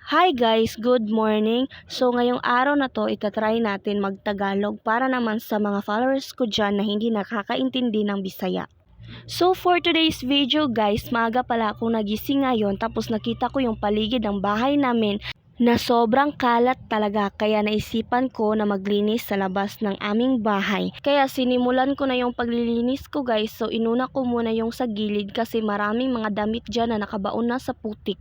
Hi guys, good morning. So ngayong araw na to, itatry natin mag-Tagalog para naman sa mga followers ko dyan na hindi nakakaintindi ng Bisaya. So for today's video guys, maaga pala akong nagising ngayon tapos nakita ko yung paligid ng bahay namin na sobrang kalat talaga kaya naisipan ko na maglinis sa labas ng aming bahay. Kaya sinimulan ko na yung paglilinis ko guys, so inuna ko muna yung sa gilid kasi maraming mga damit dyan na nakabaon na sa putik.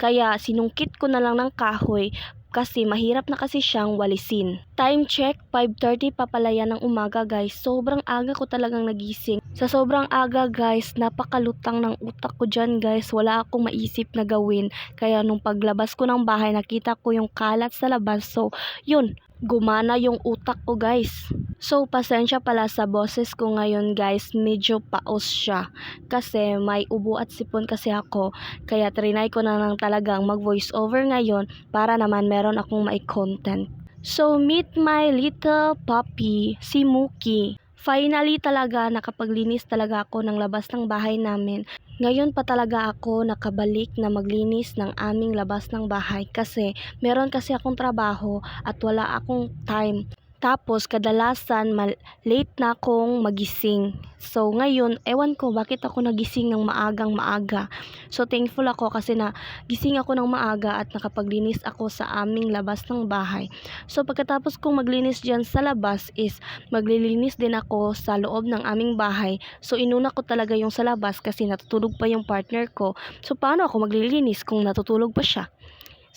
Kaya sinungkit ko na lang ng kahoy kasi mahirap na kasi siyang walisin. Time check, 5:30 pa pala yan ng umaga guys. Sobrang aga ko talagang nagising. Sa sobrang aga guys, napakalutang ng utak ko dyan guys. Wala akong maisip na gawin. Kaya nung paglabas ko ng bahay, nakita ko yung kalat sa labas. So, yun, gumana yung utak ko guys. So, pasensya pala sa boses ko ngayon guys. Medyo paos siya. Kasi may ubo at sipon kasi ako. Kaya trinay ko na lang talagang mag-voice over ngayon para naman meron akong mai-content. So, meet my little puppy, si Mookie. Finally talaga nakapaglinis talaga ako ng labas ng bahay namin. Ngayon pa talaga ako nakabalik na maglinis ng aming labas ng bahay kasi meron kasi akong trabaho at wala akong time. Tapos kadalasan late na akong magising. So ngayon, ewan ko bakit ako nagising ng maagang maaga. So thankful ako kasi na gising ako ng maaga at nakapaglinis ako sa aming labas ng bahay. So pagkatapos kong maglinis dyan sa labas is maglilinis din ako sa loob ng aming bahay. So inuna ko talaga yung sa labas kasi natutulog pa yung partner ko. So paano ako maglilinis kung natutulog pa siya?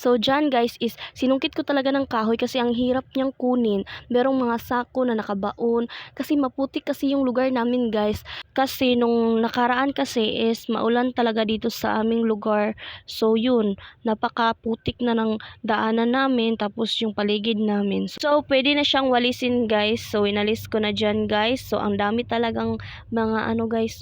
So, dyan guys is sinungkit ko talaga ng kahoy kasi ang hirap niyang kunin. Merong mga sako na nakabaon kasi maputik kasi yung lugar namin guys. Kasi nung nakaraan kasi is maulan talaga dito sa aming lugar. So, yun, napakaputik na ng daanan namin tapos yung paligid namin. So, pwede na siyang walisin guys. So, inalis ko na dyan guys. So, ang dami talagang mga ano guys,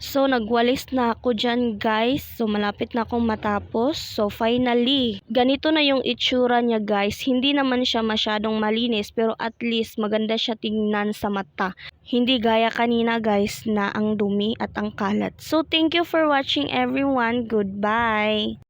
So, nagwalis na ako dyan guys. So, malapit na akong matapos. So, finally, ganito na yung itsura niya guys. Hindi naman siya masyadong malinis pero at least maganda siya tingnan sa mata. Hindi gaya kanina guys na ang dumi at ang kalat. So, thank you for watching everyone. Goodbye!